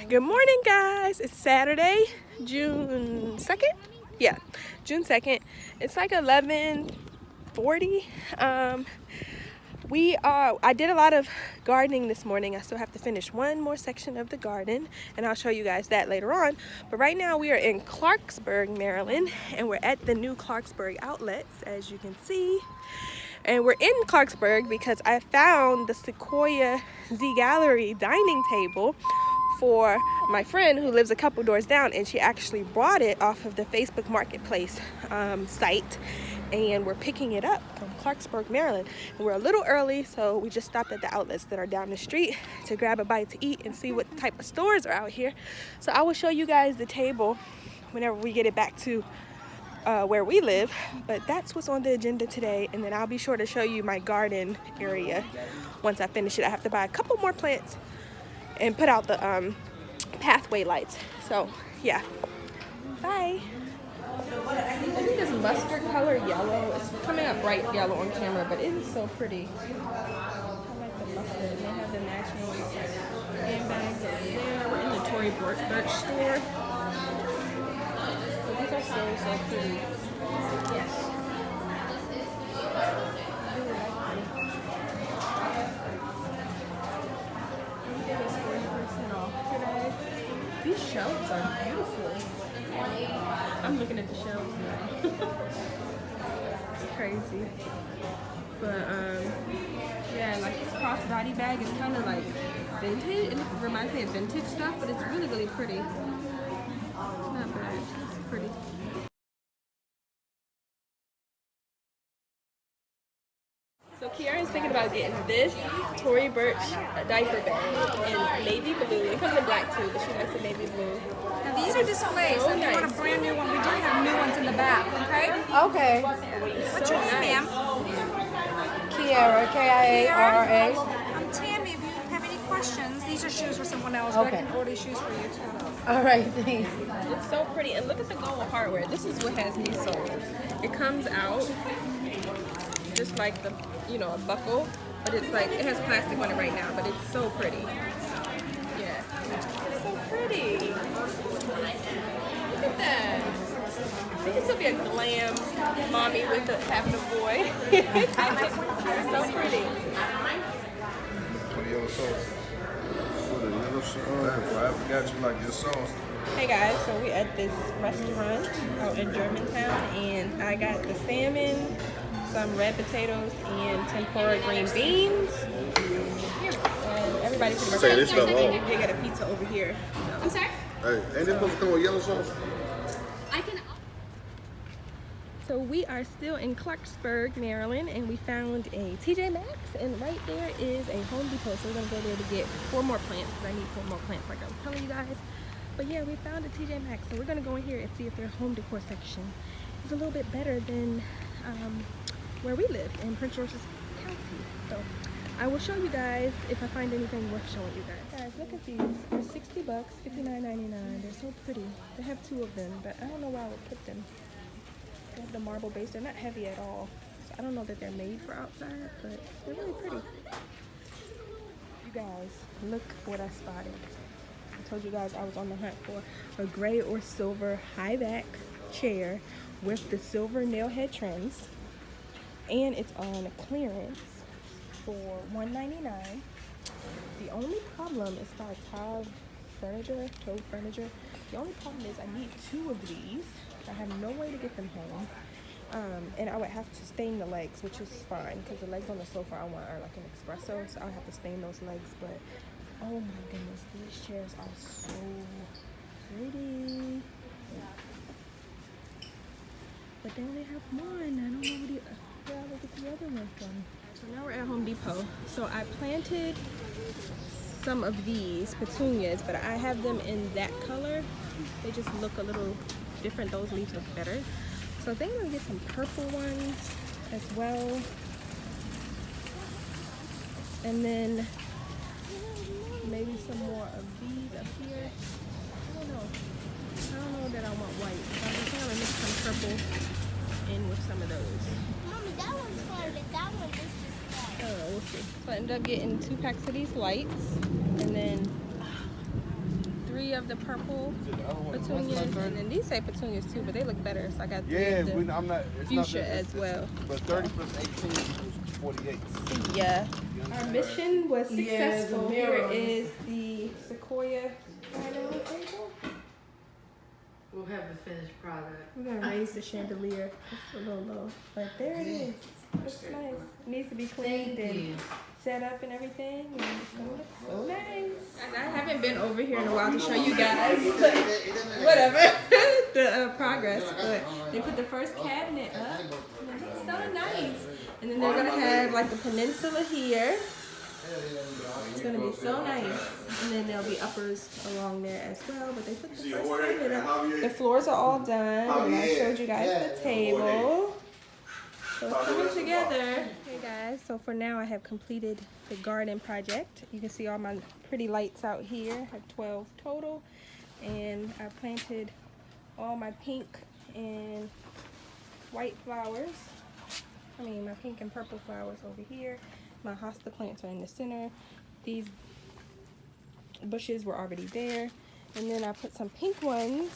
Good morning, guys. It's Saturday, June 2nd. Yeah, June 2nd. It's like 11:40. I did a lot of gardening this morning. I still have to finish one more section of the garden, and I'll show you guys that later on. But right now we are in Clarksburg, Maryland, and we're at the new Clarksburg outlets, as you can see. And we're in Clarksburg because I found the Sequoia Z Gallery dining table for my friend who lives a couple doors down, and she actually bought it off of the Facebook Marketplace site, and we're picking it up from Clarksburg, Maryland. And we're a little early, so we just stopped at the outlets that are down the street to grab a bite to eat and see what type of stores are out here. So I will show you guys the table whenever we get it back to where we live, but that's what's on the agenda today. And then I'll be sure to show you my garden area once I finish it. I have to buy a couple more plants and put out the pathway lights. So yeah, bye. I think this mustard color yellow, it's coming up bright yellow on camera, but it is so pretty. I like the mustard. They have the matching handbags over there. We're in the Tory Burch store. These are so pretty. Yes. These shelves are beautiful. I'm looking at the shelves now. It's crazy. But yeah, like this crossbody bag is kind of like vintage. It reminds me of vintage stuff, but it's really pretty. Not bad. It's pretty. So Kiara is thinking about getting this Tory Burch diaper bag in navy blue. It comes in black too, but she likes the navy blue. Now these are displays. So if you want a brand new one, we do have new ones in the back, okay? Okay. What's your name, ma'am? Kiara, K-I-A-R-A. I'm Tammy. If you have any questions, these are shoes for someone else, Okay. but I can order shoes for you too. All right, thanks. It's so pretty. And look at the gold hardware. This is what has me sold. It comes out just like the, a buckle, but it's like, it has plastic on it right now, but it's so pretty. Yeah. It's so pretty. Look at that. She can still be a glam mommy with having a boy. It's so pretty. For the yellow sauce. For the yellow sauce. I forgot you like your sauce. Hey guys, so we at this restaurant out in Germantown, and I got the salmon, some red potatoes, and tempura green beans. And everybody pretty much Say this stuff all. they got a pizza over here. I'm sorry? Hey, ain't this supposed to come with yellow sauce? I can. So we are still in Clarksburg, Maryland, and we found a TJ Maxx, and right there is a Home Depot. So we're gonna go there to get 4 more plants, because I need 4 more plants like I was telling you guys. But yeah, we found a TJ Maxx, so we're gonna go in here and see if their home decor section is a little bit better than where we live in Prince George's County. So I will show you guys if I find anything worth showing you guys. Guys, look at these. They're $60, $59.99. They're so pretty. They have 2 of them, but I don't know where I would put them. They have the marble base. They're not heavy at all. So I don't know that they're made for outside, but they're really pretty. You guys, look what I spotted. I told you guys I was on the hunt for a gray or silver high back chair with the silver nail head trims, and it's on clearance for $199. The only problem is by Toad Furniture. The only problem is I need 2 of these. I have no way to get them home, and I would have to stain the legs, which is fine because the legs on the sofa I want are like an espresso, so I'll have to stain those legs. But oh my goodness, these chairs are so pretty. But they only have 1. I don't know where I will get the other one from. So now we're at Home Depot. So I planted some of these petunias, but I have them in that color. They just look a little different. Those leaves look better. So I think I'm gonna get some purple ones as well. And then maybe some more of these up here. I don't know that I want white. So I think I'm gonna mix some purple in with some of those. Mommy, that one's fine, but that one is just fine. We'll see. So I ended up getting 2 packs of these lights, and then 3 of the purple petunias, and then these say petunias too, but they look better. So I got three of the I'm not. It's fuchsia not as well. But 30 plus 18 equals 48. Yeah. Our mission was Yeah, successful. the Here mirrors. is the Sequoia dining table. We'll have the finished product. We're gonna raise the chandelier. It's a little low, but there it is. It's nice. It needs to be cleaned and set up and everything, and it's gonna look so nice. I haven't been over here in a while to show you guys, but whatever, the progress. But they put the first cabinet up, and it's so nice. And then they're gonna have like the peninsula here. It's gonna be so nice. And then there'll be uppers along there as well. But they put the first cabinet up. The floors are all done, and I showed you guys the table. So it's coming together. Hey guys, so for now I have completed the garden project. You can see all my pretty lights out here. I have 12 total. And I planted all my pink and white flowers. I mean my pink and purple flowers over here. My hosta plants are in the center. These bushes were already there. And then I put some pink ones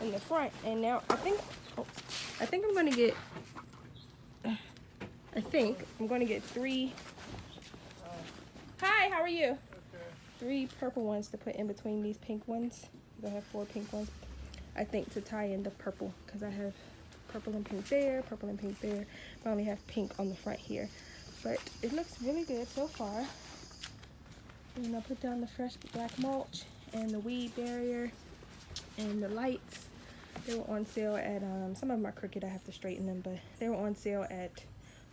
in the front. And now I think I'm gonna get three. Hi, how are you? Three purple ones to put in between these pink ones. I have 4 pink ones. I think to tie in the purple because I have purple and pink there, purple and pink there. I only have pink on the front here. But it looks really good so far. And I put down the fresh black mulch and the weed barrier and the lights. They were on sale at, some of them are crooked, I have to straighten them, but they were on sale at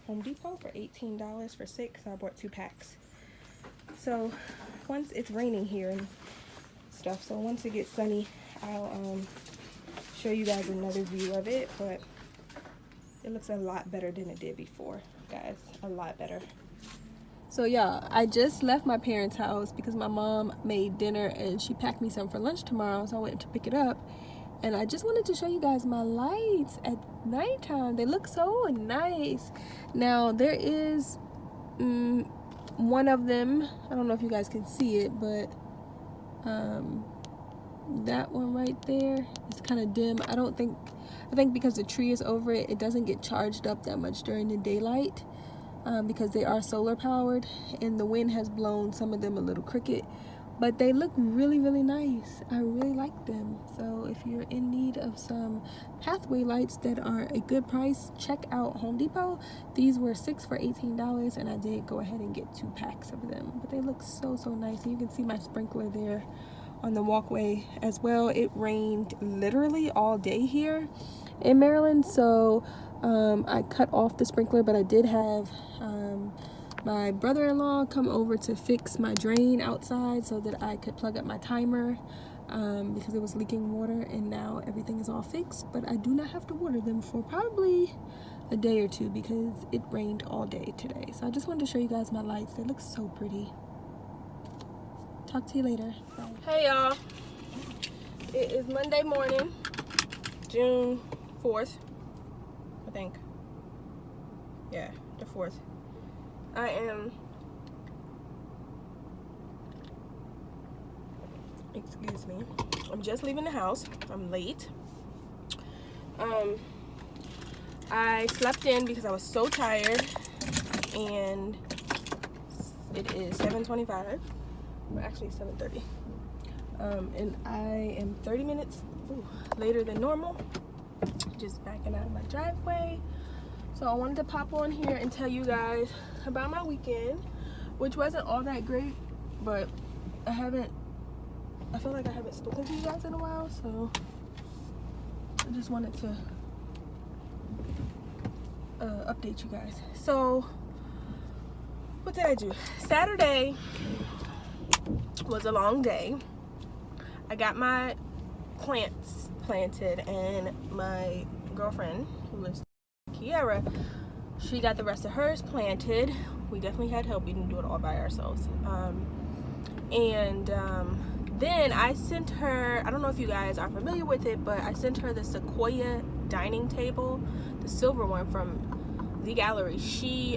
Home Depot for $18 for 6. So I bought 2 packs. So once it's raining here and stuff, so once it gets sunny, I'll show you guys another view of it, but it looks a lot better than it did before, guys, a lot better. So yeah, I just left my parents' house because my mom made dinner and she packed me some for lunch tomorrow, so I went to pick it up. And I just wanted to show you guys my lights at nighttime. They look so nice. Now there is one of them, I don't know if you guys can see it, but that one right there is kind of dim. I think because the tree is over it, it doesn't get charged up that much during the daylight because they are solar powered, and the wind has blown some of them a little crooked. But they look really, really nice. I really like them. So if you're in need of some pathway lights that are a good price, check out Home Depot. These were 6 for $18, and I did go ahead and get 2 packs of them. But they look so, so nice. And you can see my sprinkler there on the walkway as well. It rained literally all day here in Maryland. So I cut off the sprinkler, but I did have my brother-in-law come over to fix my drain outside so that I could plug up my timer because it was leaking water, and now everything is all fixed. But I do not have to water them for probably a day or 2 because it rained all day today. So I just wanted to show you guys my lights. They look so pretty. Talk to you later. Bye. Hey y'all, it is Monday morning, June 4th, I think. Yeah, the 4th. I am, excuse me, I'm just leaving the house. I'm late. I slept in because I was so tired, and it is 7:25, well, actually 7:30. And I am 30 minutes later than normal, just backing out of my driveway. So I wanted to pop on here and tell you guys about my weekend, which wasn't all that great, but I feel like I haven't spoken to you guys in a while, so I just wanted to update you guys. So what did I do? Saturday was a long day. I got my plants planted, and my girlfriend who lives Kiara, she got the rest of hers planted. We definitely had help. We didn't do it all by ourselves. Then I sent her, I don't know if you guys are familiar with it, but I sent her the Sequoia dining table, the silver one from Z Gallery.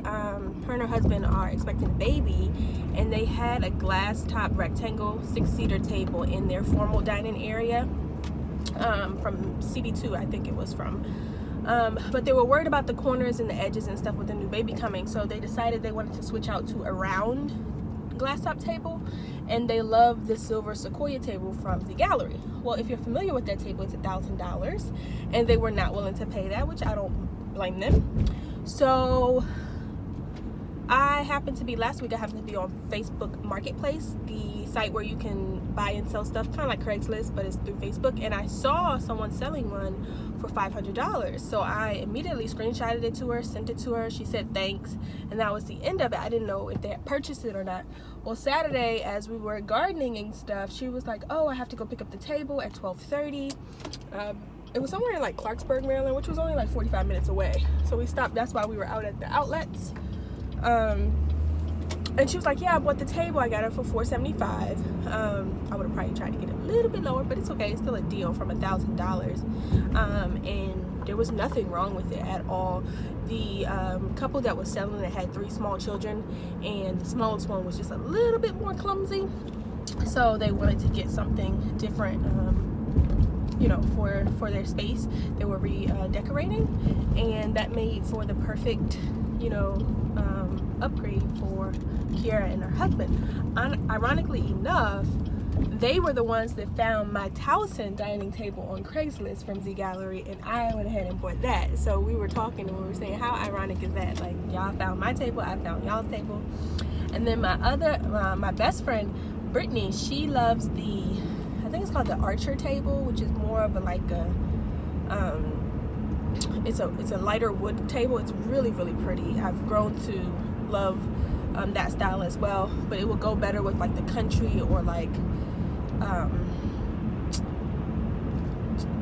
Her and her husband are expecting a baby, and they had a glass top rectangle 6-seater table in their formal dining area from CB2, I think it was from. But they were worried about the corners and the edges and stuff with the new baby coming, so they decided they wanted to switch out to a round glass top table, and they love the silver Sequoia table from the gallery. Well, if you're familiar with that table, it's $1,000, and they were not willing to pay that, which I don't blame them. So last week I happened to be on Facebook Marketplace, the site where you can buy and sell stuff, kind of like Craigslist, but it's through Facebook, and I saw someone selling one for $500. So I immediately screenshotted it to her, sent it to her. She said thanks, and that was the end of it. I didn't know if they had purchased it or not. Well, Saturday, as we were gardening and stuff, she was like, oh, I have to go pick up the table at 12:30. It was somewhere in like Clarksburg, Maryland, which was only like 45 minutes away. So we stopped. That's why we were out at the outlets. And she was like, yeah, I bought the table. I got it for $475. I would have probably tried to get it a little bit lower, but it's okay. It's still a deal from $1,000. And there was nothing wrong with it at all. The couple that was selling it had 3 small children, and the smallest one was just a little bit more clumsy. So they wanted to get something different, you know, for their space. They were redecorating, and that made for the perfect, you know, upgrade for Kiara and her husband. Ironically enough, they were the ones that found my Towson dining table on Craigslist from Z Gallery, and I went ahead and bought that. So we were talking and we were saying, how ironic is that? Like, y'all found my table, I found y'all's table. And then my best friend Brittany, she loves I think it's called the Archer table, which is more of a like a it's a lighter wood table. It's really, really pretty. I've grown to love that style as well, but it will go better with like the country or like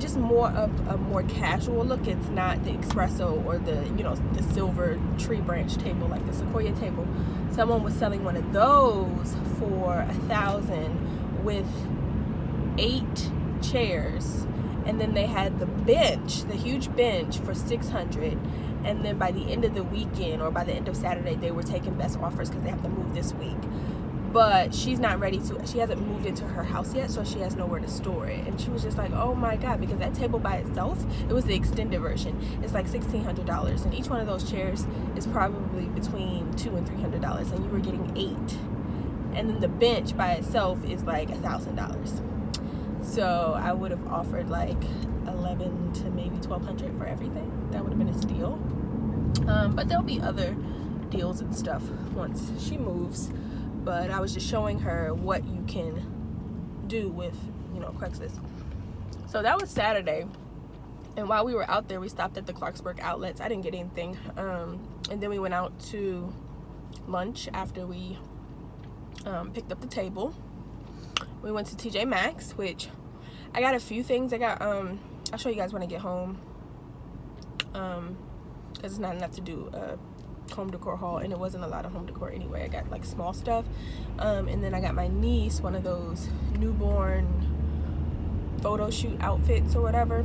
just more of a more casual look. It's not the espresso or the, you know, the silver tree branch table like the Sequoia table. Someone was selling one of those for $1,000 with 8 chairs, and then they had the bench, the huge bench, for $600. And then by the end of the weekend, or by the end of Saturday, they were taking best offers because they have to move this week. But she's not ready to. She hasn't moved into her house yet, so she has nowhere to store it. And she was just like, oh my God, because that table by itself, it was the extended version. It's like $1,600, and each one of those chairs is probably between $200 and $300, and you were getting 8. And then the bench by itself is like $1,000. So I would have offered like $1,100 to maybe $1,200 for everything. That would have been a steal. But there'll be other deals and stuff once she moves. But I was just showing her what you can do with, you know, Craigslist. So that was Saturday, and while we were out there, we stopped at the Clarksburg outlets. I didn't get anything, and then we went out to lunch after we picked up the table. We went to TJ Maxx, which I got a few things. I got I'll show you guys when I get home, because it's not enough to do a home decor haul, and it wasn't a lot of home decor anyway. I got like small stuff, and then I got my niece one of those newborn photo shoot outfits or whatever.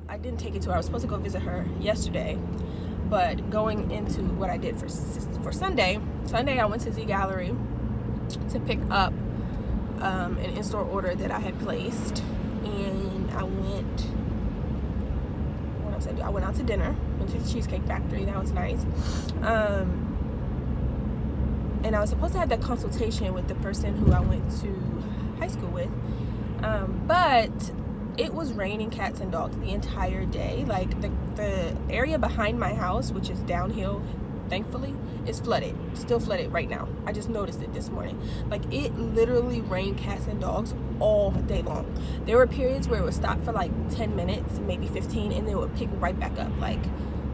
I didn't take it to her. I was supposed to go visit her yesterday, but going into what I did for Sunday I went to Z Gallery to pick up an in-store order that I had placed, and I went out to dinner, went to the Cheesecake Factory. That was nice. And I was supposed to have that consultation with the person who I went to high school with, but it was raining cats and dogs the entire day. Like the area behind my house, which is downhill, thankfully, is flooded. Still flooded right now. I just noticed it this morning. Like, it literally rained cats and dogs all day long. There were periods where it would stop for like 10 minutes, maybe 15, and then it would pick right back up, like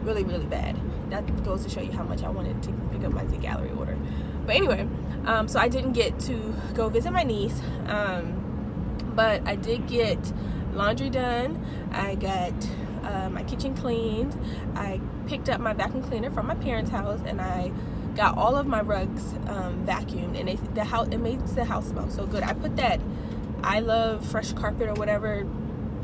really, really bad. That goes to show you how much I wanted to pick up my Z Gallery order. But anyway, so I didn't get to go visit my niece, but I did get laundry done. I got my kitchen cleaned. I picked up my vacuum cleaner from my parents' house, and I got all of my rugs vacuumed, and it makes the house smell so good. I put that I Love Fresh Carpet or whatever,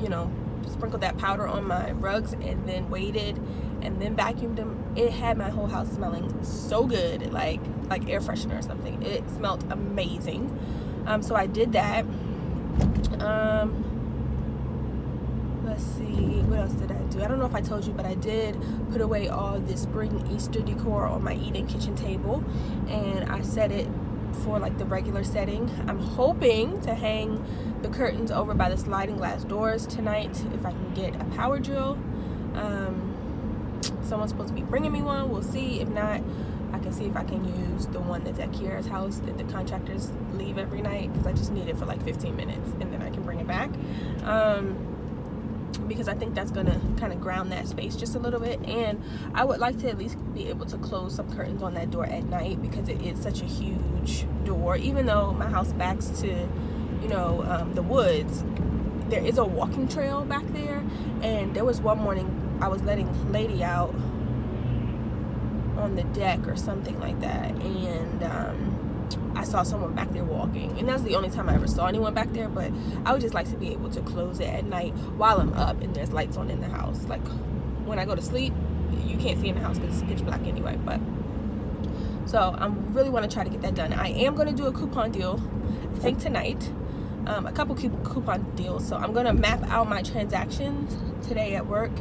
you know, sprinkled that powder on my rugs and then waited and then vacuumed them, it had my whole house smelling so good, like air freshener or something. It smelled amazing. So I did that. Let's see, what else did I do? I don't know if I told you, but I did put away all the spring Easter decor on my Eden kitchen table, and I set it for like the regular setting. I'm hoping to hang the curtains over by the sliding glass doors tonight if I can get a power drill. Someone's supposed to be bringing me one. We'll see. If not, I can see if I can use the one that's at Kiara's house that the contractors leave every night, because I just need it for like 15 minutes and then I can bring it back. Because I think that's gonna kind of ground that space just a little bit, and I would like to at least be able to close some curtains on that door at night, because it is such a huge door. Even though my house backs to, you know, the woods, there is a walking trail back there, and there was one morning I was letting Lady out on the deck or something like that, and I saw someone back there walking, and that's the only time I ever saw anyone back there. But I would just like to be able to close it at night while I'm up and there's lights on in the house. Like when I go to sleep, you can't see in the house because it's pitch black anyway. But so I really want to try to get that done. I am going to do a coupon deal, I think tonight, a couple coupon deals. So I'm going to map out my transactions today at work.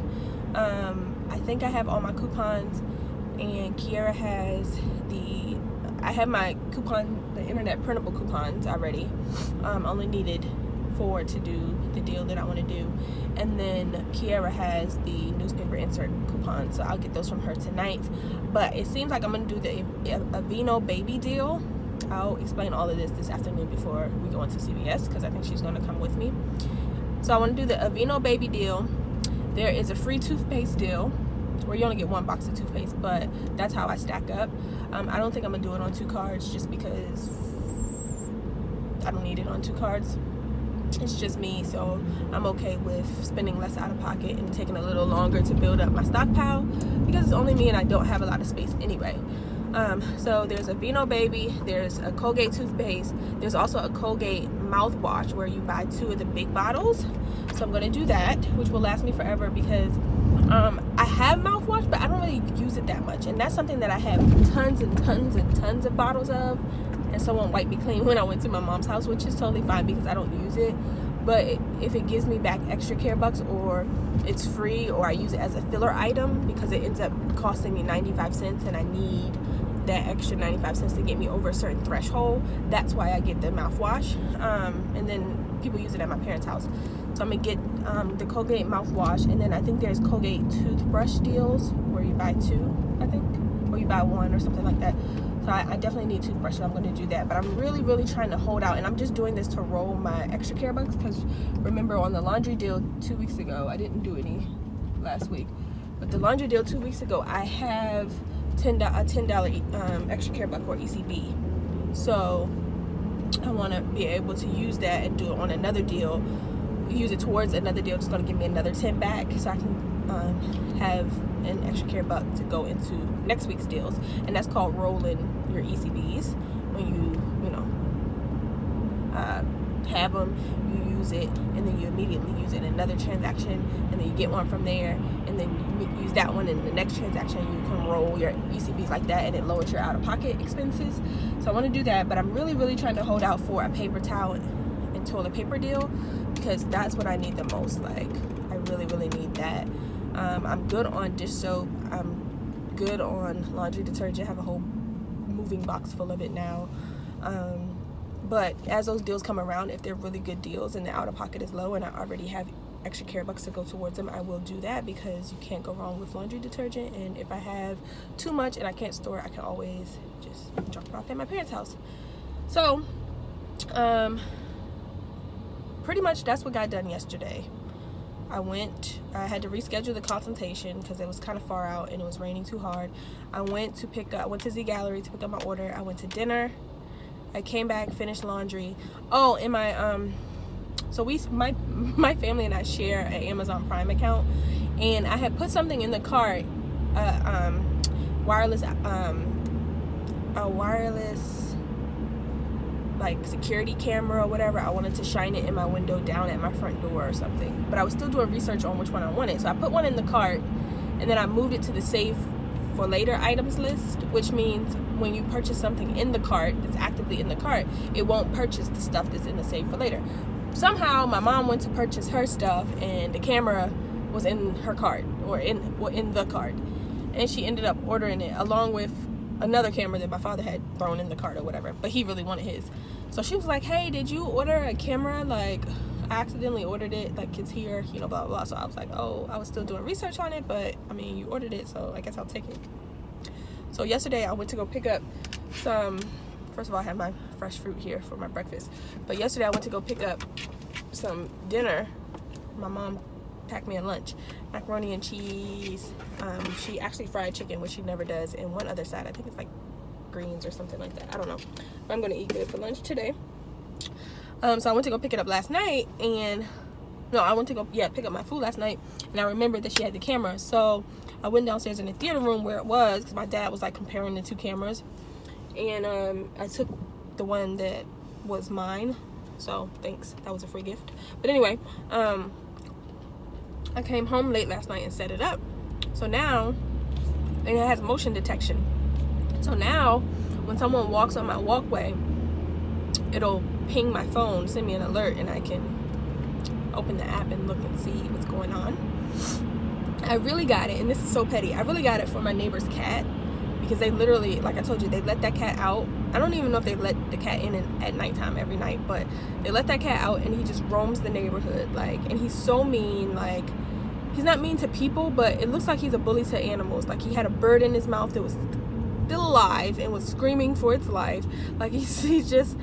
I think I have all my coupons, and Kiara has I have my coupon, the internet printable coupons already. Only needed 4 to do the deal that I want to do. And then Kiara has the newspaper insert coupons, so I'll get those from her tonight. But it seems like I'm going to do the Aveeno baby deal. I'll explain all of this afternoon before we go into CVS, because I think she's going to come with me. So I want to do the Aveeno baby deal. There is a free toothpaste deal where you only get 1 box of toothpaste, but that's how I stack up. I don't think I'm gonna do it on 2 cards, just because I don't need it on 2 cards. It's just me, so I'm okay with spending less out of pocket and taking a little longer to build up my stockpile, because it's only me and I don't have a lot of space anyway. So there's a Aveeno baby, there's a Colgate toothpaste, there's also a Colgate mouthwash where you buy 2 of the big bottles. So I'm gonna do that, which will last me forever, because I have mouthwash, but I don't really use it that much, and that's something that I have tons and tons and tons of bottles of, and someone wiped me clean when I went to my mom's house, which is totally fine because I don't use it. But if it gives me back extra care bucks, or it's free, or I use it as a filler item because it ends up costing me 95 cents and I need that extra 95 cents to get me over a certain threshold, that's why I get the mouthwash. And then people use it at my parents' house. So I'm gonna get the Colgate mouthwash, and then I think there's Colgate toothbrush deals where you buy 2, I think, or you buy 1 or something like that. So I definitely need toothbrush, so I'm gonna do that. But I'm really, really trying to hold out, and I'm just doing this to roll my extra care bucks, because remember on the laundry deal 2 weeks ago, I didn't do any last week, but the laundry deal 2 weeks ago, I have a $10 extra care buck or ECB. So I want to be able to use that and do it on another deal, use it towards another deal. It's going to give me another 10 back, so I can have an extra care buck to go into next week's deals. And that's called rolling your ECBs. When you have them, you use it, and then you immediately use it in another transaction, and then you get one from there, and then you use that one in the next transaction. You can roll your ECBs like that, and it lowers your out-of-pocket expenses. So I want to do that, but I'm really, really trying to hold out for a paper towel and toilet paper deal, because that's what I need the most. Like, I really, really need that. I'm good on dish soap. I'm good on laundry detergent. I have a whole moving box full of it now. But as those deals come around, if they're really good deals and the out-of-pocket is low and I already have extra care bucks to go towards them, I will do that, because you can't go wrong with laundry detergent. And if I have too much and I can't store it, I can always just drop it off at my parents' house. So pretty much that's what got done yesterday. I had to reschedule the consultation because it was kind of far out and it was raining too hard. I went to Z Gallery to pick up my order. I went to dinner. I came back, finished laundry. Oh, and so my family and I share an Amazon Prime account, and I had put something in the cart, a wireless like security camera or whatever, I wanted to shine it in my window down at my front door or something. But I was still doing research on which one I wanted. So I put one in the cart, and then I moved it to the save for later items list, which means when you purchase something in the cart that's actively in the cart, it won't purchase the stuff that's in the save for later. Somehow my mom went to purchase her stuff and the camera was in her cart, or in the cart, and she ended up ordering it along with another camera that my father had thrown in the cart or whatever, but he really wanted his. So she was like, hey, did you order a camera? Like, I accidentally ordered it, like it's here, you know, blah, blah, blah. So I was like, oh, I was still doing research on it, but I mean, you ordered it, so I guess I'll take it. So yesterday I went to go pick up some, first of all, I had my fresh fruit here for my breakfast, but yesterday I went to go pick up some dinner. My mom packed me a lunch, macaroni and cheese. She actually fried chicken, which she never does, and one other side, I think it's like greens or something like that, I don't know, but I'm gonna eat good for lunch today. So I went to go pick it up last night, and no, I went to go pick up my food last night, and I remembered that she had the camera. So I went downstairs in the theater room where it was, because my dad was like comparing the two cameras, and I took the one that was mine, so thanks, that was a free gift. But anyway, I came home late last night and set it up. So now, and it has motion detection. So now, when someone walks on my walkway, it'll ping my phone, send me an alert, and I can open the app and look and see what's going on. I really got it, and this is so petty, I really got it for my neighbor's cat, because they literally, like I told you, they let that cat out. I don't even know if they let the cat in at nighttime every night, but they let that cat out, and he just roams the neighborhood, like, and he's so mean. Like, he's not mean to people, but it looks like he's a bully to animals. Like, he had a bird in his mouth that was still alive and was screaming for its life. Like, he just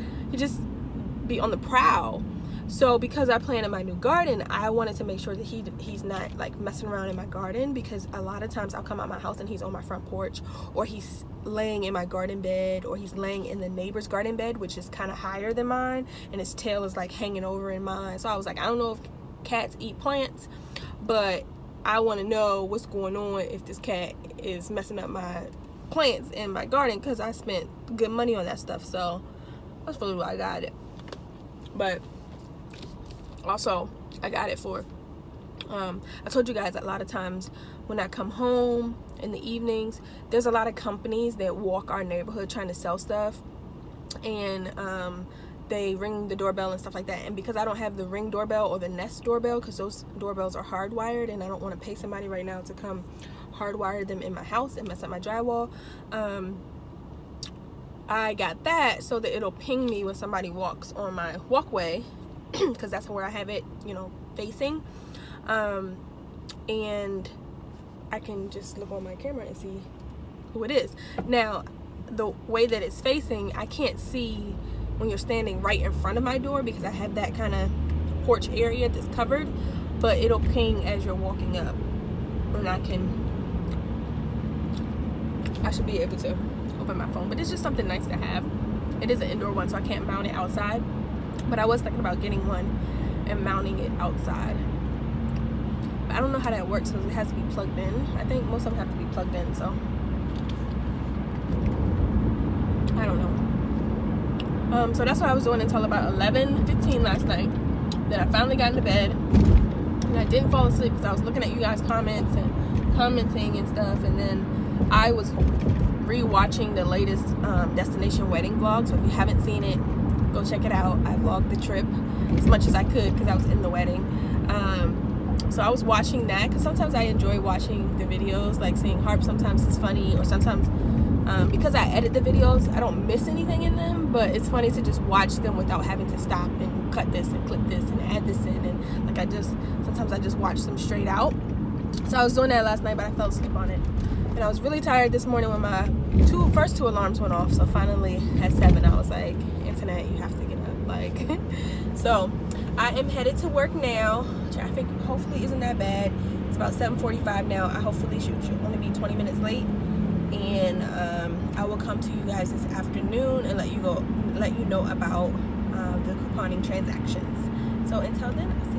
be on the prowl. So because I planted my new garden, I wanted to make sure that he's not like messing around in my garden, because a lot of times I'll come out my house and he's on my front porch, or he's laying in my garden bed, or he's laying in the neighbor's garden bed, which is kind of higher than mine, and his tail is like hanging over in mine. So I was like, I don't know if cats eat plants, but I want to know what's going on if this cat is messing up my plants in my garden, because I spent good money on that stuff. So that's really why I got it. But also, I got it for, I told you guys a lot of times when I come home in the evenings, there's a lot of companies that walk our neighborhood trying to sell stuff, and they ring the doorbell and stuff like that. And because I don't have the Ring doorbell or the Nest doorbell, because those doorbells are hardwired, and I don't want to pay somebody right now to come hardwire them in my house and mess up my drywall, I got that so that it'll ping me when somebody walks on my walkway, because that's where I have it, you know, facing, and I can just look on my camera and see who it is. Now, the way that it's facing, I can't see when you're standing right in front of my door, because I have that kind of porch area that's covered, but it'll ping as you're walking up, and I should be able to open my phone. But it's just something nice to have. It is an indoor one, so I can't mount it outside, but I was thinking about getting one and mounting it outside. But I don't know how that works, because it has to be plugged in. I think most of them have to be plugged in, so I don't know. So that's what I was doing until about 11:15 last night. Then I finally got into bed, and I didn't fall asleep because I was looking at you guys' comments and commenting and stuff, and then I was re-watching the latest destination wedding vlog. So if you haven't seen it, go check it out. I vlogged the trip as much as I could because I was in the wedding. So I was watching that, because sometimes I enjoy watching the videos, like seeing Harp. Sometimes it's funny, or sometimes because I edit the videos, I don't miss anything in them, but it's funny to just watch them without having to stop and cut this and clip this and add this in, and like sometimes I just watch them straight out. So I was doing that last night, but I fell asleep on it, and I was really tired this morning when my first two alarms went off. So finally at 7 I was like, internet, you have to get up, like. So I am headed to work now. Traffic hopefully isn't that bad. It's about 7:45 now. I hopefully should only be 20 minutes late, and I will come to you guys this afternoon and let you know about the couponing transactions. So until then, I'll see you.